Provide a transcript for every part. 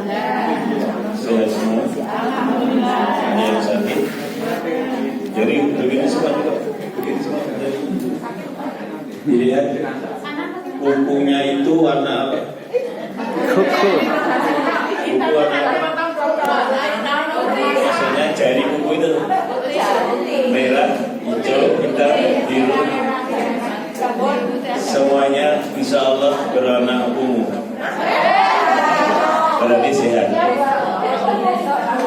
Sehat semua? Ada yang sakit? Jadi begini semua juga. Begini semua. Dilihat kukunya itu warna apa? Kuku. Kuku warna apa? Maksudnya jari kuku itu merah, hijau, hitam, biru. Semuanya insya Allah berwarna ungu. Berarti sehat.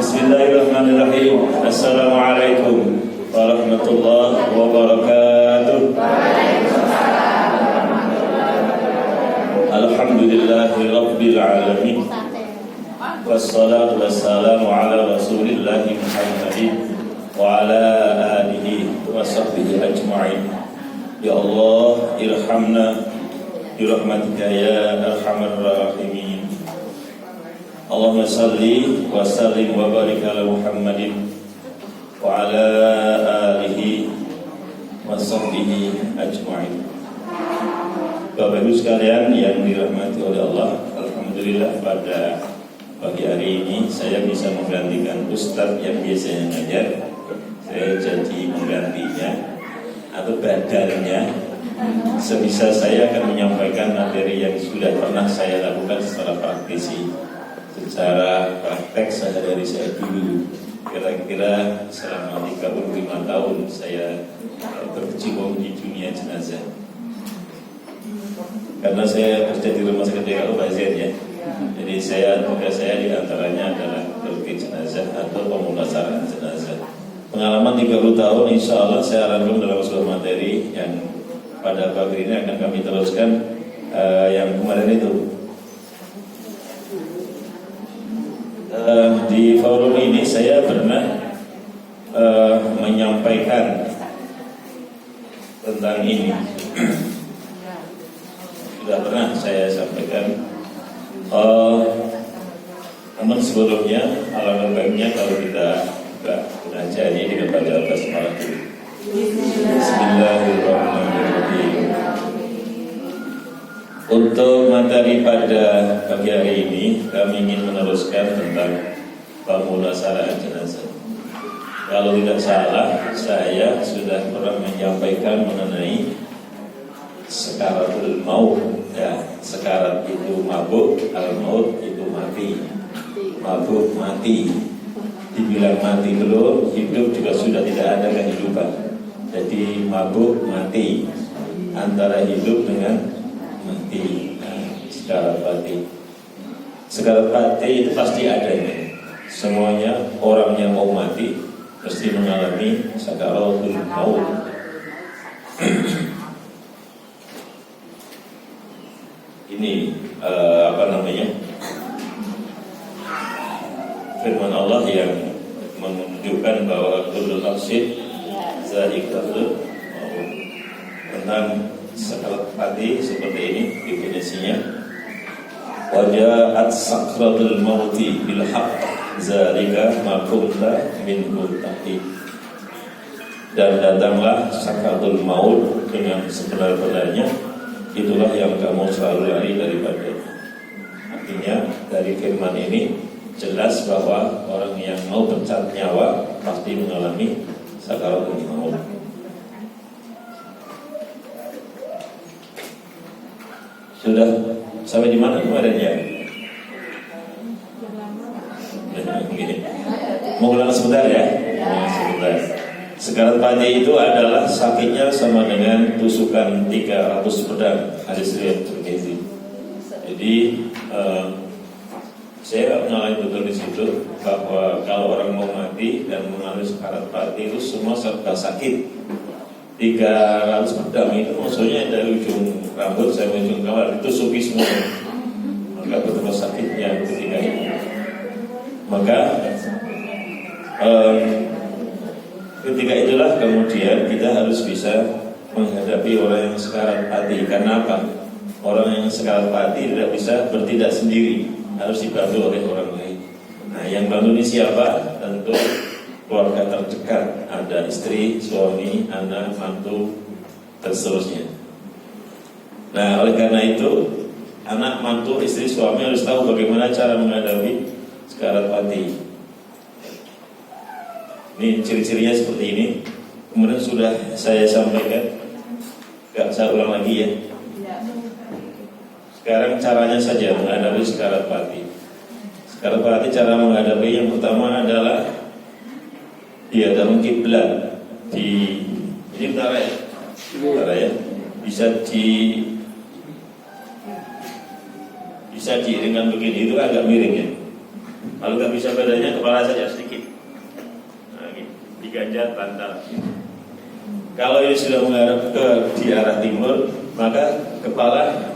Bismillahirrahmanirrahim. Assalamualaikum warahmatullahi wabarakatuh. Alhamdulillahirabbil alamin. Wassalatu wassalamu ala Rasulillahi Muhammadin wa ala alihi wa sahbihi ajma'in. Ya Allah, irhamna birahmatika ya arhamar rahimin. Allahumma salli wa sallim wa barik ala Muhammadin wa ala alihi wa sahbihi ajma'in. Bapak Ibu sekalian yang dirahmati oleh Allah, alhamdulillah pada pagi hari ini saya bisa menggantikan Ustadz yang biasanya ngajar. Saya jadi menggantinya atau badannya. Sebisa saya akan menyampaikan materi yang sudah pernah saya lakukan secara praktisi, secara praktek sehari-hari saya dulu. Kira-kira selama 35 tahun saya berkecimpung di dunia jenazah. Karena saya kerja di rumah sakit DKU Bazir ya. Jadi tugas saya diantaranya adalah berki jenazah atau pemulasaraan jenazah. Pengalaman 30 tahun insya Allah saya rangkum dalam sebuah materi yang pada pagi ini akan kami teruskan yang kemarin itu. Di forum ini saya pernah menyampaikan tentang ini. Sudah pernah saya sampaikan. Namun sebelumnya alangkah baiknya kalau kita belajar ini kita baca basmalah dulu. Bismillahirrahmanirrahim. Untuk materi pada pagi hari ini kami ingin meneruskan tentang pemulasaraan jenazah. Kalau tidak salah saya sudah pernah menyampaikan mengenai sekaratul maut. Ya, sekarat itu mabuk, al-maut itu mati. Mabuk mati. Dibilang mati belum, hidup juga sudah tidak ada kehidupan. Jadi mabuk mati, antara hidup dengan mati. Sekarat mati. Sekarat mati itu pasti adanya. Semuanya orang yang mau mati pasti mengalami sakaratul maut. Ini firman Allah yang menunjukkan bahwa kullu nafsin za'iqatul maut. Tentang sekarat mati seperti ini definisinya. Wa ja'at sakratul mauti bil haqq zalika ma kunta minhu tahid. Dan datanglah sakratul maut dengan sebenar-benarnya, itulah yang kamu selalu lari daripadanya. Artinya dari firman ini jelas bahwa orang yang mau pecat nyawa pasti mengalami sakaratul maut. Sudah sampai di mana kemarin ya? Mau ulang sebentar ya? Sebentar. Sekarat mati itu adalah sakitnya sama dengan tusukan 300 pedang. Hadis riwayat Tirmidzi. Jadi saya mengalami betul di situ bahwa kalau orang mau mati dan mengalami sekarat mati itu semua serba sakit. 300 pedang itu maksudnya dari ujung rambut sampai ujung kepala ditusuki semua. Maka betapa sakitnya ketika itu. Maka ketika itulah kemudian kita harus bisa menghadapi orang yang sekarat mati. Karena apa? Orang yang sekarat mati tidak bisa bertindak sendiri, harus dibantu oleh orang lain. Nah, yang bantu ini siapa? Tentu keluarga terdekat, ada istri, suami, anak, mantu, dan seterusnya. Nah, oleh karena itu anak, mantu, istri, suami harus tahu bagaimana cara menghadapi sekarat mati. Ini ciri-cirinya seperti ini. Kemudian sudah saya sampaikan, gak saya ulang lagi ya. Sekarang caranya saja menghadapi sekarat mati. Sekarat mati cara menghadapi yang pertama adalah dia dalam kiblat di ini utara ya, bisa dengan begini, itu agak miring ya. Kalau nggak bisa badannya, kepala saja sedikit. Nah, ini diganjar bantal. Kalau ini sudah mengarah di arah timur, maka kepala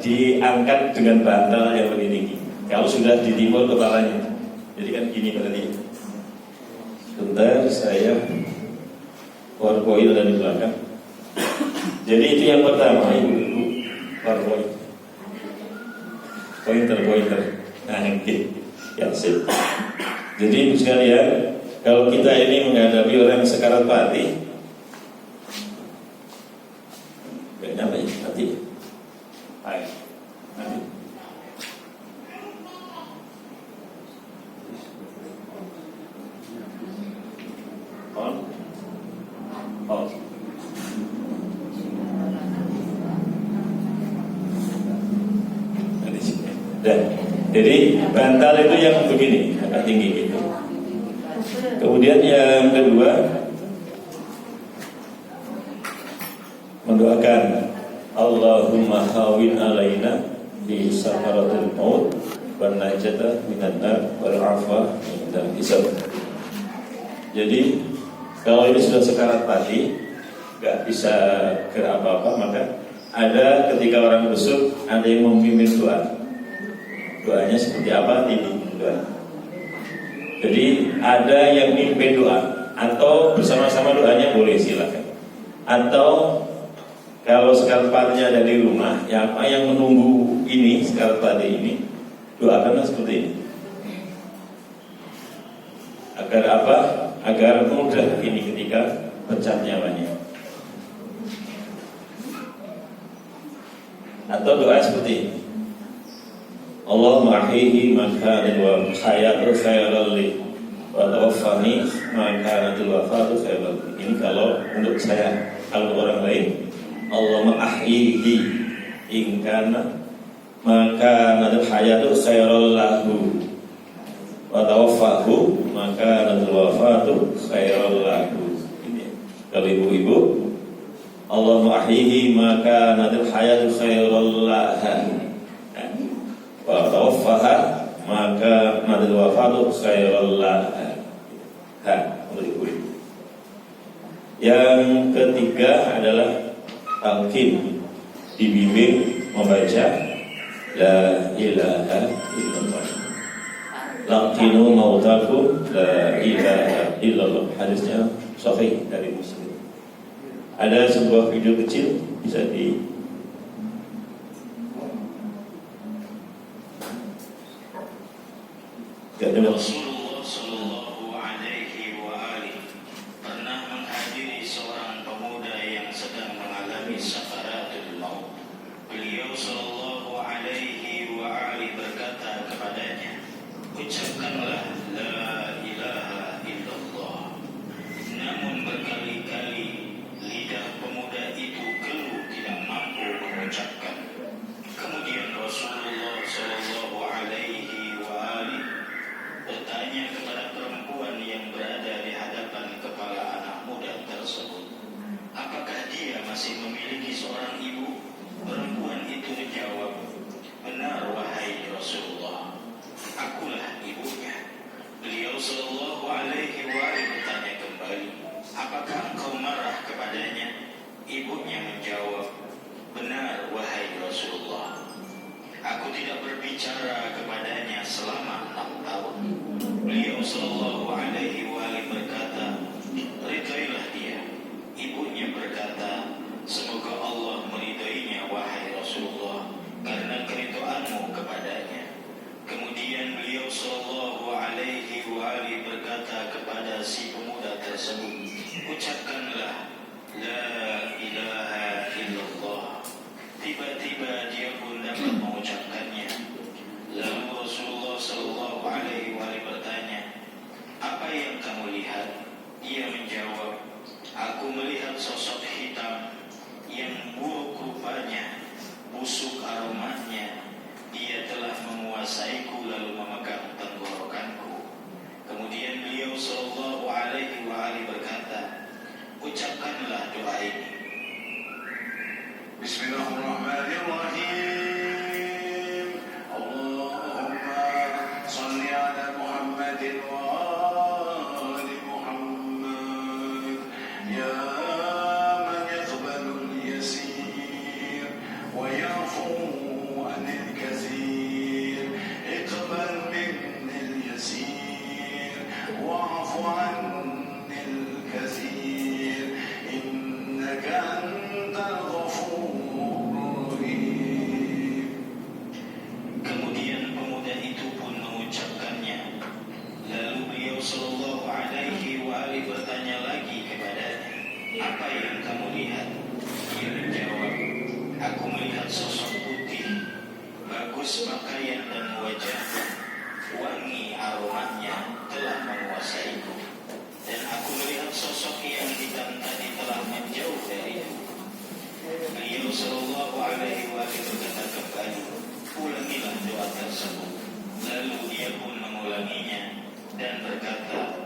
diangkat dengan bantal yang lebih tinggi. Kalau sudah di timur kepalanya, jadi kan gini berarti. Bentar, saya PowerPoint ada di belakang. Jadi itu yang pertama, ibu-ibu, PowerPoint. Pointer. Nah, ini yang sip. Jadi ibu sekalian, kalau kita ini menghadapi orang sekarat mati, gak nyampe mati. Ayo, mati. On. Dan jadi bantal itu yang begini, agak tinggi gitu. Kemudian yang kedua, mendoakan Allahumma hawin alaina di sakaratul maut wan najata minan nar wal afa dan hisab. Jadi kalau ini sudah sekarat mati, nggak bisa gerak apa-apa, maka ada ketika orang busuk, ada yang memimpin doa. Doanya seperti apa ini? Doa. Jadi ada yang mimpin doa, atau bersama-sama doanya boleh, silakan. Atau kalau sekarat matinya ada di rumah, ya apa yang menunggu ini sekarat mati ini, doakanlah seperti ini. Agar apa? Agar mudah ini ketika pecah nyawanya. Atau doa seperti ini. Allahumma ahyihi man kana wa hayatu khairal li wa tawaffani man kana wafatu khairal li. Ini kalau untuk saya. Kalau orang lain, Allahumma ahyihi in kana maka hayatu khairal lahu wa tawaffahu maka wafatu khairal lahu. Ini kalau ibu-ibu, Allahumma ahyihi maka hayatu khairal lahu wa tawaffaha maka nadil wafatu khairal laha. Untuk ibu-ibu. Yang ketiga adalah talqin, dibimbing membaca la ilaha illallah. Laqinu mautakum la ilaha illallah. Hadisnya sahih dari Muslim. Ada sebuah video kecil bisa di Rasulullah Shallallahu Alaihi Wasallam pernah menghadiri seorang pemuda yang sedang mengalami sakaratul maut. Beliau Shallallahu Alaihi Wasallam berkata kepadanya, ucapkanlah la ilaha illallah. Namun berkali-kali lidah pemuda itu keluh tidak mampu mengucapkan. Kemudian Rasulullah Shallallahu Alaihi Wasallam bertanya kepada perempuan yang berada di hadapan kepala anak muda tersebut, apakah dia masih memiliki seorang ibu? Perempuan itu menjawab, benar wahai Rasulullah, akulah ibunya. Beliau Sallallahu Alaihi Wasallam bertanya kembali, apakah engkau marah kepadanya? Ibunya menjawab, benar wahai Rasulullah, aku tidak berbicara kepadanya selama 6 tahun. Beliau Sallallahu Alaihi Wasallam berkata, ridailah dia. Ibunya berkata, semoga Allah meridainya wahai Rasulullah karena keridoanmu kepadanya. Kemudian beliau Sallallahu Alaihi Wasallam berkata kepada si pemuda tersebut, ucapkanlah la ilaha illallah. bagus pakaian dan wajah, wangi aromanya telah menguasaiku. Dan aku melihat sosok yang hitam tadi telah menjauh dariku. Beliau sallallahu alaihi wasallam berkata kembali, ulangilah doa tersebut. Lalu dia pun mengulanginya dan berkata,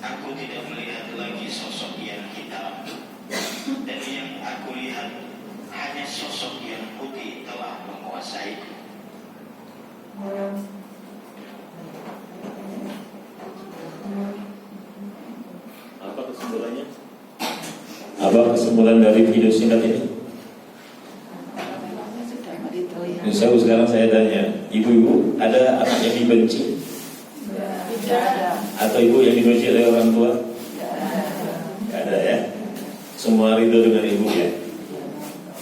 aku tidak melihat lagi sosok yang hitam, dan yang aku lihat hanya sosok yang putih telah menguasaiku. Apa kesimpulannya? Apa kesimpulan dari video singkat ini? Sekarang saya tanya, ibu-ibu ada anak yang dibenci? Atau ibu yang dibenci oleh orang tua? Tidak ada ya. Semua ridho dengan ibu ya.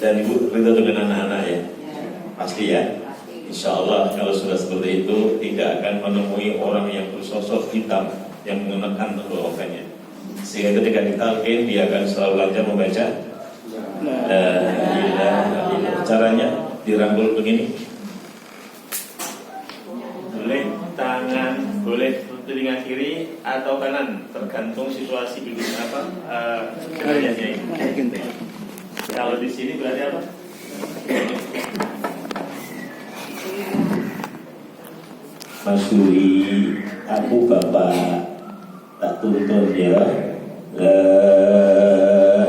Dan ibu ridho dengan anak-anak ya. Pasti ya. Insya Allah kalau sudah seperti itu tidak akan menemui orang yang bersosok hitam yang mengenakan tenggorokannya. Sehingga ketika ditalkin dia akan selalu lancar membaca. Caranya dirangkul begini. Boleh tangan, boleh telinga kiri atau kanan, tergantung situasi duduk apa derajatnya ini. Kalau di sini berarti apa? Masyuri, aku bapak tak tuntun ya. La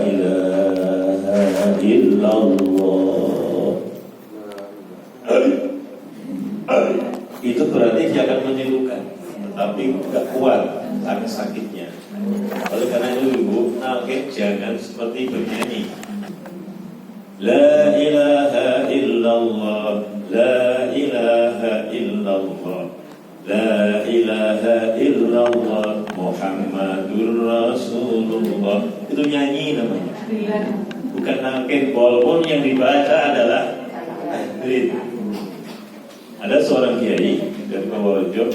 ilaha illallah. Itu berarti dia akan menirukan, tetapi tidak kuat karena sakitnya. Oleh karena itu ibu, jangan seperti bernyanyi. La ilaha illallah, la ilaha illallah, la ilaha illallah, Muhammadur Rasulullah. Itu nyanyi namanya, bukan nalkin. Walaupun yang dibaca adalah tahrid. Ada seorang kiai dari Purworejo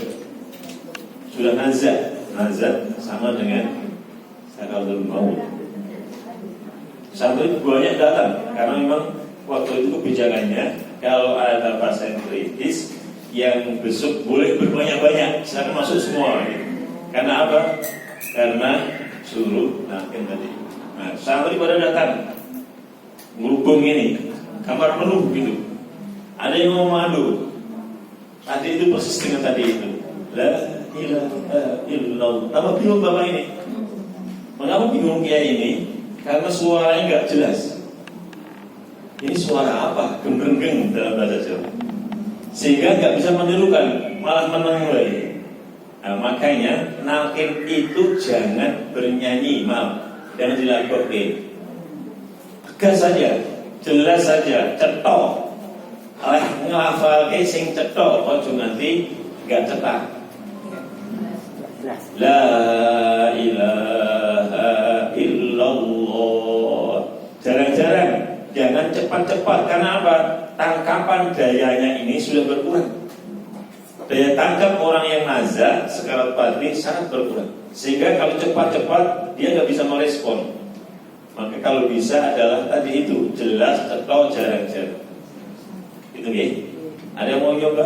sudah nazar sama dengan sakaratul maut. Santri banyak datang karena memang waktu itu kebijakannya kalau ada pasien kritis yang besok boleh berbanyak-banyak, silakan masuk semua. Karena apa? Karena suruh nakin tadi. Nah, santri pada datang merubung ini, kamar penuh gitu. Ada yang mau madu. Tadi itu persis dengan tadi itu. La ilaha illallah. Apa bingung bapak ini? Mengapa bingung kiai ini? Karena suaranya nggak jelas. Ini suara apa? Gembreng dalam bahasa Jawa. Sehingga nggak bisa menirukan, malah menang lagi. Nah, makanya nalkin itu jangan bernyanyi, jangan dilakukan. Tegas saja, jelas saja, cetok. Ngelafal sing cetok, ojo nanti gak cetak. La ilaha illallah. Jarang-jarang, jangan cepat-cepat. Karena apa? Tangkapan dayanya ini sudah berkurang. Daya tangkap orang yang nazar sekarat batin sangat berkurang. Sehingga kalau cepat-cepat dia gak bisa merespon. Maka kalau bisa adalah tadi itu, jelas, cetok, jarang-jarang. Itu ya. Ada yang mau nyoba?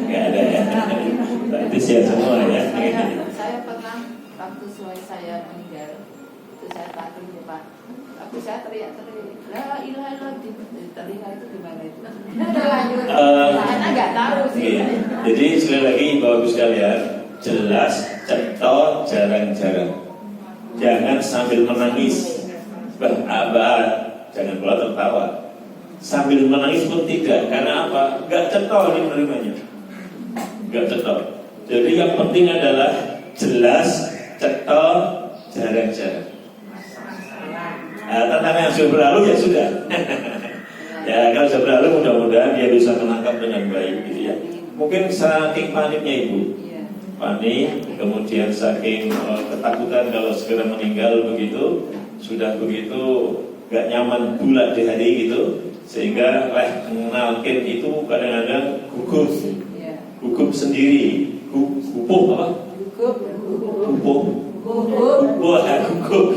Gak ada ya. Itu siap semua ya. Saya pernah waktu suami saya meninggal, itu saya takut di depan. Tapi saya teriak-teriak, la ilaha illallah, di telinga itu gimana itu? Lanjut. Karena nggak tahu sih. Jadi sekali lagi Bapak Ibu sekalian, jelas, cetok, jarang-jarang. Jangan sambil menangis, jangan pula tertawa. Sambil menangis pun tidak. Karena apa? Gak cetok ini menerimanya. Gak cetok. Jadi yang penting adalah jelas, cetok, jarang-jarang. Nah, tantangan yang sudah berlalu ya sudah. Ya kalau sudah berlalu mudah-mudahan dia bisa menangkap dengan baik gitu ya. Mungkin saking paniknya ibu, panik, kemudian saking ketakutan kalau segera meninggal begitu, sudah begitu gak nyaman pula di hari gitu, sehingga nalkin itu kadang-kadang gugup sendiri, gugup apa? Gugup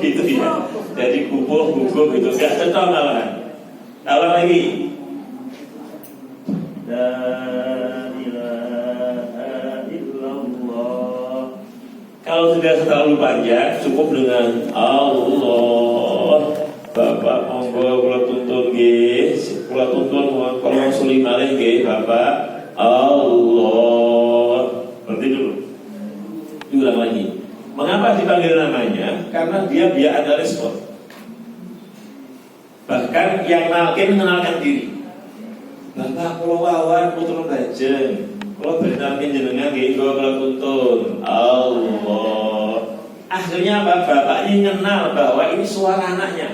gitu ya. Jadi gugup itu gak cocok malahan. Ulang lagi. La ilaha illallah. Kalau sudah terlalu panjang, cukup dengan Allah. Bapak monggo kula tuntun nggih. Kula tuntun kalau suli malih nggih, Bapak. Allah. Berarti dulu. Diulang lagi. Mengapa dipanggil namanya? Karena dia ada respon. Bahkan yang nalkin mengenalkan diri. Bapak kula wawan putra lajeng. Kula bernalkin jenengan nggih kula tuntun. Allah. Akhirnya apa? Bapaknya kenal bahwa ini suara anaknya.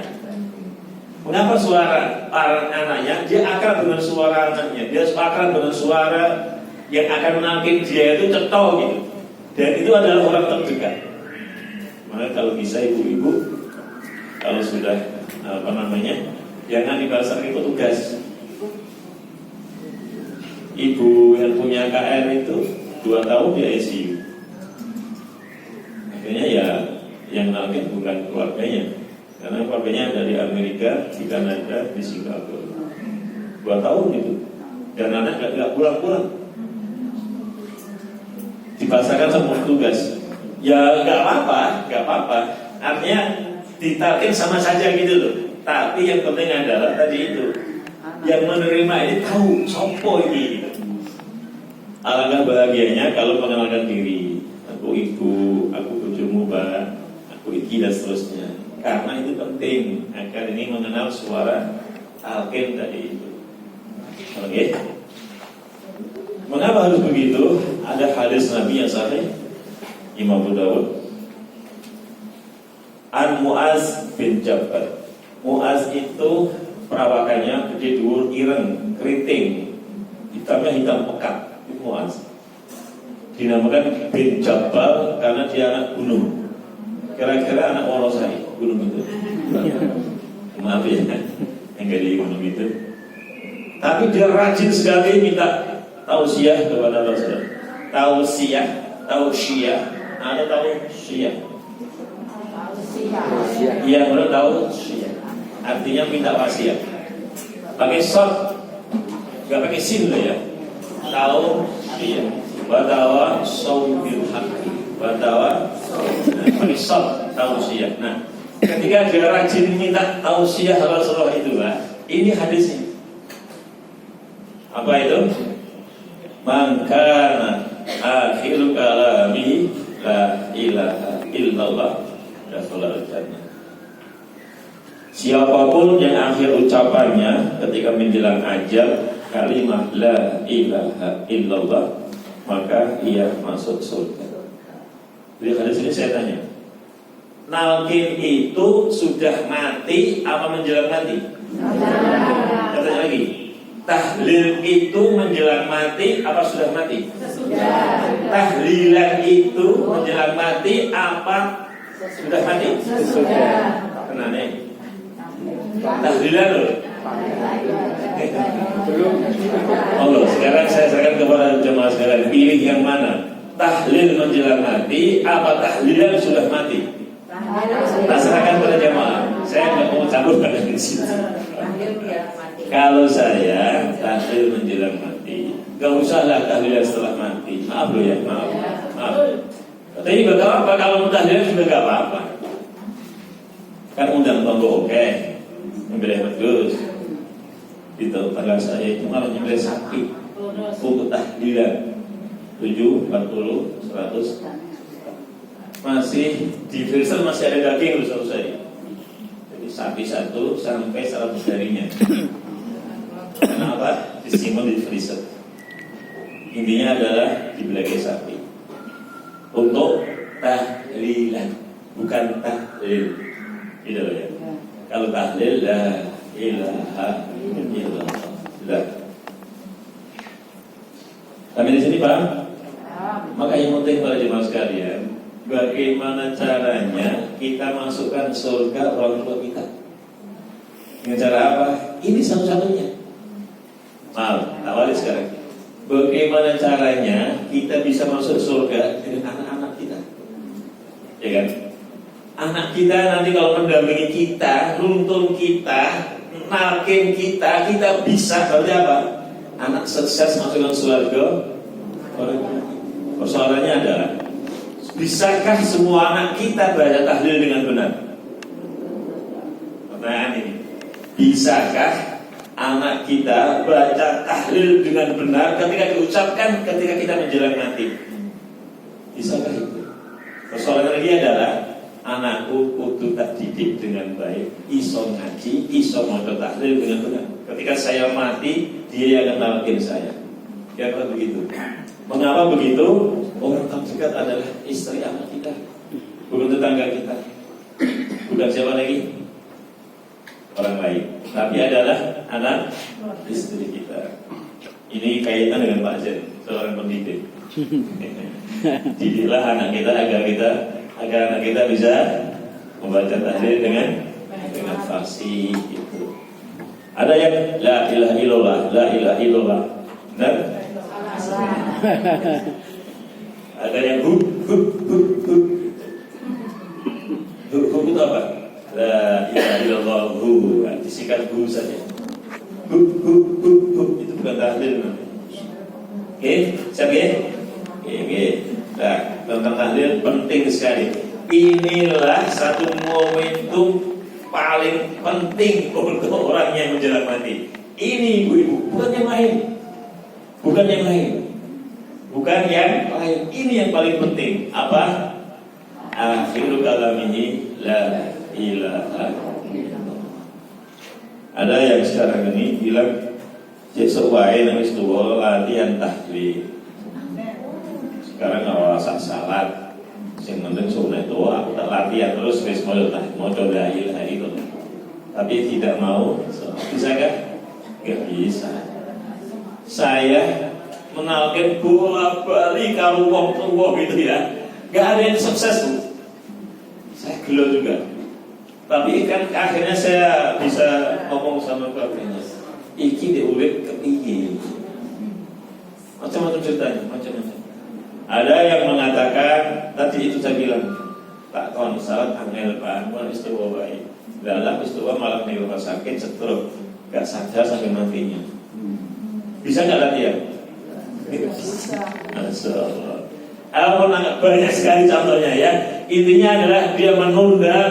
Mengapa suara anaknya? Dia akrab dengan suara anaknya. Dia akrab dengan suara yang akan menalkin dia itu cetok gitu. Dan itu adalah orang terdekat. Maka kalau bisa ibu-ibu, kalau sudah jangan dibahas itu tugas. Ibu yang punya KR itu 2 tahun di ICU. Akhirnya ya yang nalkin bukan keluarganya, karena keluarganya ada di Amerika, di Kanada, di Singapura. 2 tahun itu. Dan anak gak pulang-pulang. Dipaksakan sama tugas. Ya gak apa-apa. Artinya ditalkin sama saja gitu loh. Tapi yang penting adalah tadi itu, yang menerima ini tahu sopo ini gitu. Alangkah bahagianya kalau mengenalkan diri. Aku ibu, aku bojomu Pak, aku iki dan seterusnya. Karena itu penting agar ini mengenal suara talqin tadi itu. Oke. Mengapa harus begitu? Ada hadis Nabi yang sahih, Imam Abu Dawud. An Muaz bin Jabal. Muaz itu perawakannya gede dhuwur ireng, keriting. Hitamnya hitam pekat. Itu Muaz. Dinamakan bin Jabal karena dia anak gunung. Kira-kira anak Wonosari, gunung itu. Maaf ya, yang di gunung itu. Tapi dia rajin sekali minta tausiah kepada Rasulullah. Tausiah, atau tausiah. Iya, menurut tausiah. Artinya minta wasiat. Pakai short, nggak pakai sin loh ya. Tausiah. Batawa saubil haqi. Batawa pakai short, tausiah. Nah, ketika dia rajin minta tausiah Rasulullah itu, ini hadisnya. Apa itu? Mangkana akhir kalami la ilaha illallah dakhala jannah. Siapapun yang akhir ucapannya ketika menjelang ajal kalimat la ilaha illallah, maka ia masuk surga. Jadi hadis ini saya tanya, nalkin itu sudah mati apa menjelang mati? Katanya lagi, tahlil itu menjelang mati apa sudah mati? Sudah. Tahlilan itu menjelang mati apa sudah mati? Sudah. Kenapa? Tahlilan loh. Allah, sekarang saya serahkan kepada jemaah sekalian, pilih yang mana? Tahlil menjelang mati apa tahlilan sudah mati? Nah, serahkan kepada jemaah. Saya nggak mau campur pada di sini. Kalau saya tahlil menjelang mati, gak usahlah tahlilan setelah mati. Maaf loh ya, maaf. Tapi gak apa-apa kalau tahlilan juga gak apa-apa. Kan undang tonggo oke, nyembelih wedhus. Di tetangga saya itu malah nyembelih sapi untuk tahlilan 7, 40, 100. Masih di freezer masih ada daging loh saya. Jadi sapi 1 sampai 100 harinya. Kenapa? Disimpan di freezer. Intinya adalah dibelagi sapi untuk tahlilan, bukan tahlil. Gitu ya. Kalau tahlil la ilaha illallah. Sampai di sini Pak. Maka yang penting pada jemaah sekalian, bagaimana caranya kita masukkan surga orang tua kita? Dengan cara apa? Ini satu-satunya. Maaf, awali sekarang. Bagaimana caranya kita bisa masuk surga dengan anak-anak kita? Ya kan? Anak kita nanti kalau mendampingi kita, nuntun kita, nalkin kita bisa berarti apa? Anak sukses masuk ke surga. Persoalannya adalah, bisakah semua anak kita baca tahlil dengan benar? Pertanyaan ini, bisakah anak kita baca tahlil dengan benar ketika diucapkan ketika kita menjelang mati? Bisakah itu? Persoalan lagi adalah, anakku kudu tak didik dengan baik, iso ngaji, iso maca tahlil dengan benar. Ketika saya mati, dia akan nalkin saya. Kira-kira begitu. Mengapa begitu? Orang terdekat adalah istri anak kita, bukan tetangga kita, bukan siapa lagi, orang lain, tapi adalah anak istri kita. Ini kaitan dengan Pak Jen, seorang pendidik. Didiklah anak kita agar anak kita bisa membaca tahlil dengan fasih itu. Ada yang la ilaha illallah, la ilaha illallah. Benar? Ada yang hu itu apa? La ilaha illallah hu, disingkat hu saja. Hu itu bukan tahlil. Oke, siap ya? Oke. Nah, tentang tahlil penting sekali. Inilah satu momentum paling penting untuk orang yang menjelang mati. Ini ibu-ibu, bukan yang lain. Bukan yang lain. Bukan yang lain. Ini yang paling penting. Apa? Akhirul kalamihi la ilaha illallah. Ada yang sekarang ini bilang besok wae nang wis tuwa latihan tahlil. Sekarang awasa salat sing penting sunah doa, tak latihan terus wis maca la ilaha illallah. Tapi tidak mau, bisa kan? Gak bisa. Saya menalkin bola balik kalau wong tua gitu ya, gak ada yang sukses tuh. Saya gelo juga. Tapi kan akhirnya saya bisa ngomong sama keluarganya, iki diulik kepiye. Macam-macam ceritanya, macam-macam. Ada yang mengatakan, tadi itu saya bilang, tak kawan salat angel Pak, mau istiwa baik. Dalam istiwa malah di rumah sakit, stroke, gak sadar sampai matinya. Bisa nggak latihan? Bisa. Masya Allah. Banyak sekali contohnya ya. Intinya adalah dia menunda.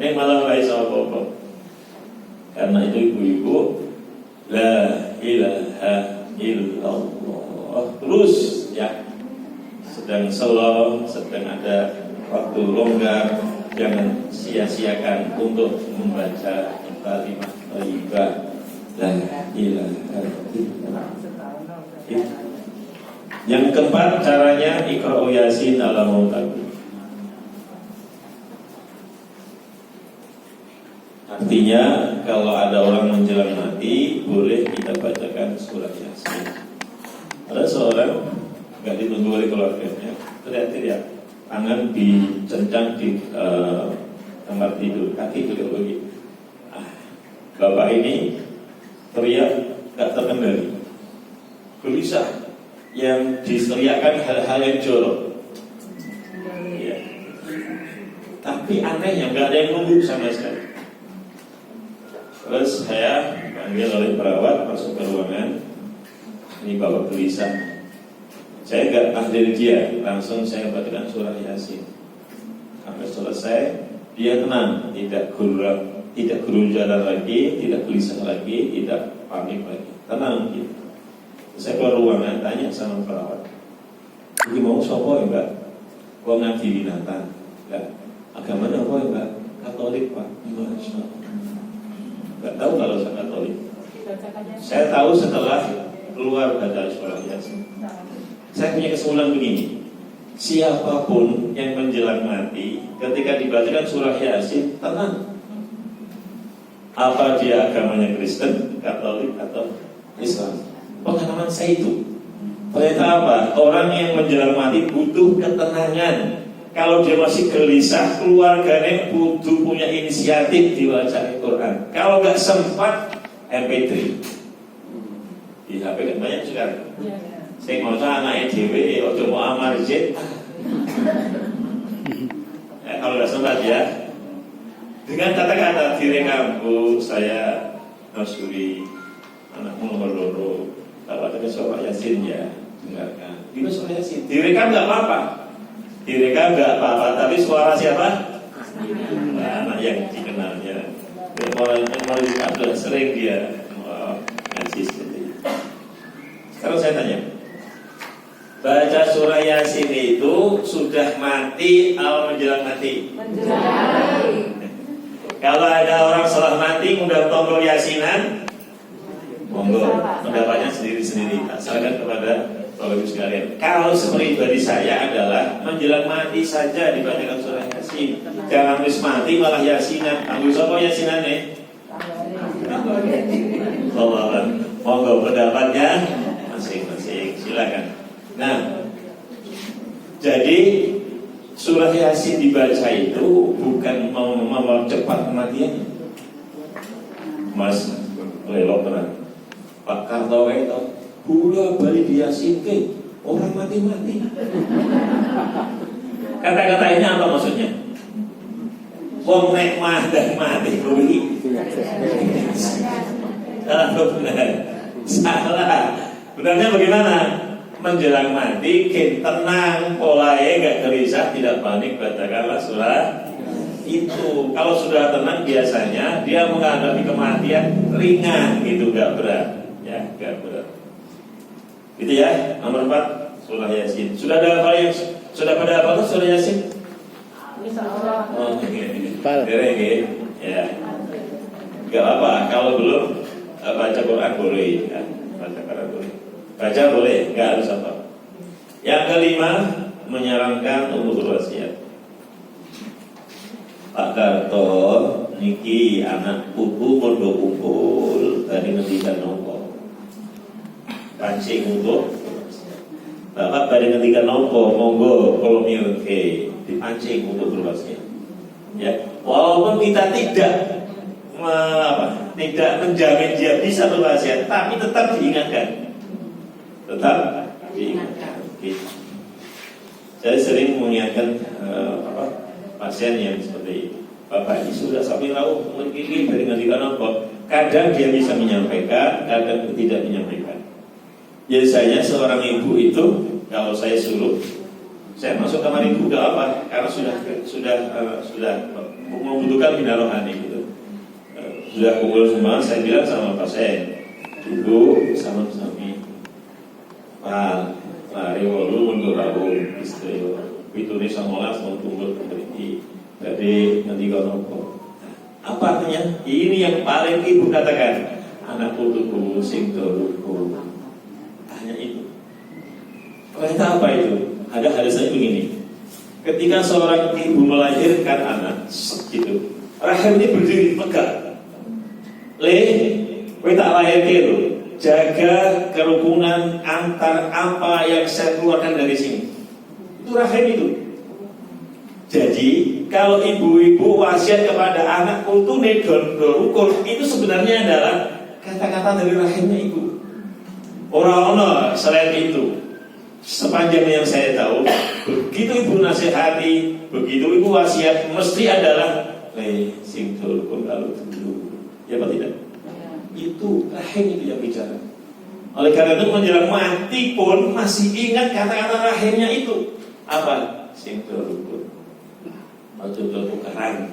Yang malah baik sama bapak. Karena itu ibu-ibu, la ilaha illallah. Terus ya, sedang slow, sedang ada waktu longgar, jangan sia-siakan untuk membaca kalimat thayyibah la ilaha illallah. Yang keempat caranya Iqra'u Yasin ala mautaku. Artinya kalau ada orang menjelang mati, boleh kita bacakan surat Yasin. Ada seorang nggak ditunggu oleh keluarganya, teriak-teriak, tangan dicencang di tempat tidur, kaki juga begitu. Bapak ini teriak nggak terkendali, gelisah. Yang diseriakan hal-hal yang jorok ya. Tapi anehnya nggak ada yang nunggu sama sekali. Terus saya panggil oleh perawat masuk ke ruangan. Ini bapak gelisah. Saya nggak tahlil dia, langsung saya bacakan surah Yasin. Sampai selesai dia tenang, tidak gerunjalan lagi, tidak gelisah lagi, tidak panik lagi, tenang gitu. Saya keluar ruangan, tanya sama perawat, ini mau sopo ya mbak? Gua ngaji binatang. Enggak. Agamanya apa ya mbak? Katolik pak. Masya Allah. Enggak tahu kalau saya Katolik. Saya tahu setelah keluar baca surah Yasin. Saya punya kesimpulan begini, siapapun yang menjelang mati ketika dibacakan surah Yasin, tenang. Apa dia agamanya Kristen, Katolik atau Islam? Pengalaman saya itu ternyata apa? Orang yang menjelang mati butuh ketenangan. Kalau dia masih gelisah, keluarganya butuh punya inisiatif dibaca Al-Quran. Kalau nggak sempat, MP3 di HP kan banyak sekarang. Saya mau anak EDW, ojo mau amar jet. Kalau nggak sempat ya, dengan dengan kata-kata direkam, Bu, saya Masuri, anakmu nomor loro, kalau ada surah Yasin ya dengarkan. Itu surah Yasin, direkam nggak apa-apa, direkam nggak apa-apa, tapi suara siapa? Nah, anak yang dikenalnya. Memori sudah sering dia ngaji seperti itu. Sekarang saya tanya, baca surah Yasin itu sudah mati atau menjelang mati? Menjelang. Kalau ada orang setelah mati mudah tombol Yasinan, monggo pendapatnya sendiri-sendiri. Asalkan kepada Bapak Ibu sekalian. Kalau pribadi saya adalah menjelang mati saja dibacakan surah Yasin. Jangan wis mati malah Yasinan. Ambil sapa Yasinan nih? Allah, monggo pendapatnya masing-masing. Silakan. Nah, jadi surah Yasin dibaca itu bukan mau mempercepat kematian. Mas lelok tenan. Pak Karto itu bola balik di Yasin ke orang mati-mati. Kata-kata ini apa maksudnya? Wong nek mati kuwi. Salah benar. Salah. Benarnya bagaimana? Menjelang mati, tenang, polae, gak gelisah, tidak panik, bacakanlah surah itu. Kalau sudah tenang biasanya dia menghadapi kematian ringan, gitu, gak berat, ya, gak berat. Gitu ya. Nomor 4 surah Yasin. Sudah ada apa yang sudah pada apa tuh surah Yasin? Insyaallah. Oh, ini, ya. Gak apa, kalau belum baca Quran boleh, ya. Baca Quran boleh. Baca boleh, nggak harus apa. Yang kelima, menyarankan untuk berwasiat. Pak Karto niki anak putu pondok kumpul tadi ngendikan nopo. Pancing untuk Bapak tadi ngendikan nopo, monggo kalau milke dipancing untuk berwasiat. Ya, walaupun kita tidak menjamin dia bisa berwasiat, tapi tetap diingatkan. Tetap diingatkan. Saya sering mengingatkan pasien yang seperti itu. Bapak ini sudah sampai lauk begini dari ngendikan apa? Kadang dia bisa menyampaikan, kadang tidak menyampaikan. Biasanya seorang ibu itu kalau saya suruh, saya masuk kamar ibu gak apa, karena sudah membutuhkan bina rohani gitu. Sudah kumpul semua, saya bilang sama pasien, ibu sama suami. Pak, mari walu untuk rawuh istri. Pitune 19 mau tunggu berarti. Jadi nanti kau apa artinya? Ini yang paling ibu katakan. Anak putuku sing doruku. Hanya itu. Ternyata apa itu? Ada hadisnya begini. Ketika seorang ibu melahirkan anak, gitu, rahim ini berdiri tegak. Kowe tak lahirke lho. Jaga kerukunan antar apa yang saya keluarkan dari sini. Itu rahim itu. Jadi kalau ibu-ibu wasiat kepada anak putune rukun, itu sebenarnya adalah kata-kata dari rahimnya ibu. Orang-orang selain itu, sepanjang yang saya tahu, begitu ibu nasihati, begitu ibu wasiat, mesti adalah sing rukun kalau dulu. Ya apa tidak? Itu rahim itu yang bicara. Oleh karena itu menjelang mati pun masih ingat kata-kata rahimnya itu. Apa? Sing rukun. Atau tukaran.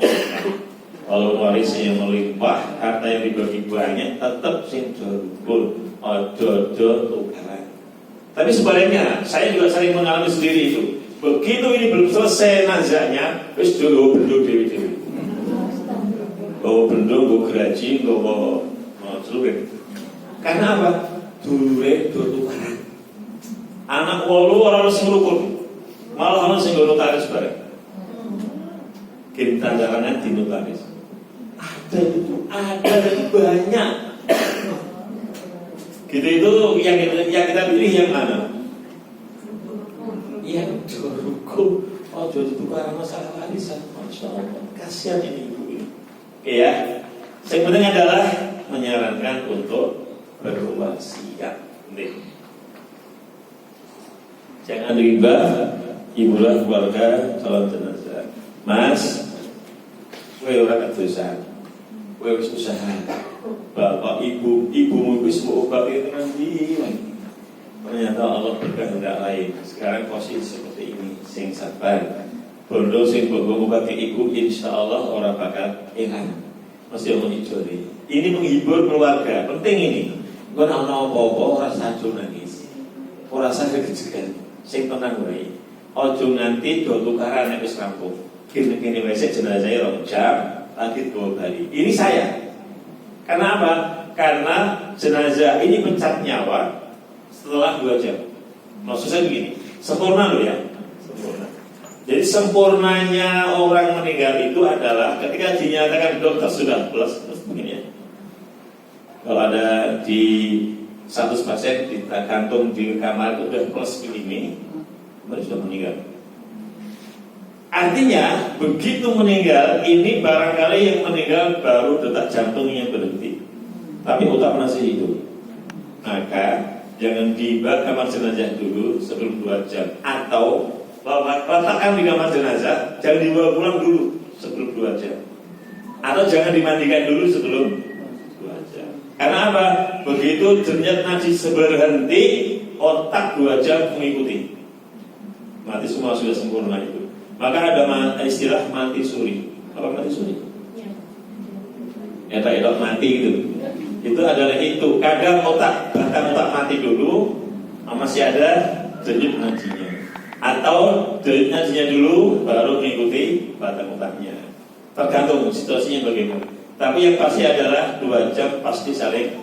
Kalau warisnya yang melimpah, harta yang dibagi banyak, tetap sing rukun. Ojo tukaran. Tapi sebaliknya, saya juga sering mengalami sendiri itu. Begitu ini belum selesai nazarnya, terus dulu bendung dewi-dewi. Bawa bendung, bawa geraji, bawa seluruh. Karena apa? Dure tukaran. Anak wolu orang sing rukun, malah orang sing notaris bareng. Kita jangan di notaris. Ada itu banyak. Gitu itu yang kita pilih yang mana? Yang rukun. Oh jadi tukaran masalah warisan. Masya Allah, kasihan ini ibu ini. Oke ya. Yang penting adalah menyarankan untuk berwasiat. Jangan riba, ibulah keluarga calon jenazah. Mas, kowe ora kedosan. Kowe wis usaha. Bapak ibumu wis mbok obati tenan iki. Ternyata Allah berkehendak lain. Sekarang posisi seperti ini, sing sabar. Bondo sing mbok obati ibu insyaallah ora bakal enak. Mesti ono ijoli. Ini menghibur keluarga, penting ini. Engko nek ana apa-apa ora sajo nangis. Ora sajo kejegan. Sing tenang wae. Ojo nganti do tukaran nek wis rampung. Kene-kene wis jenazah 2 jam, lagi 2 hari. Ini saya. Karena apa? Karena jenazah ini pencet nyawa setelah 2 jam. Maksud saya begini, sempurna loh ya. Sempurna. Jadi sempurnanya orang meninggal itu adalah ketika dinyatakan dokter sudah plus begini ya. Kalau ada di 100 pasien di kantung di kamar itu sudah plus begini, baru sudah meninggal. Artinya begitu meninggal ini barangkali yang meninggal baru detak jantungnya berhenti, tapi otak masih hidup. Maka jangan dibawa kamar jenazah dulu sebelum 2 jam, atau letakkan di kamar jenazah, jangan dibawa pulang dulu sebelum 2 jam, atau jangan dimandikan dulu sebelum 2 jam. Karena apa? Begitu denyut nadi berhenti, otak 2 jam mengikuti. Mati semua sudah sempurna itu. Maka ada istilah mati suri. Apa mati suri? Ya tak mati gitu. Itu adalah itu. Kadang batang otak mati dulu, masih ada denyut nadinya. Atau denyut nadinya dulu, baru mengikuti batang otaknya. Tergantung situasinya bagaimana. Tapi yang pasti adalah 2 jam pasti saling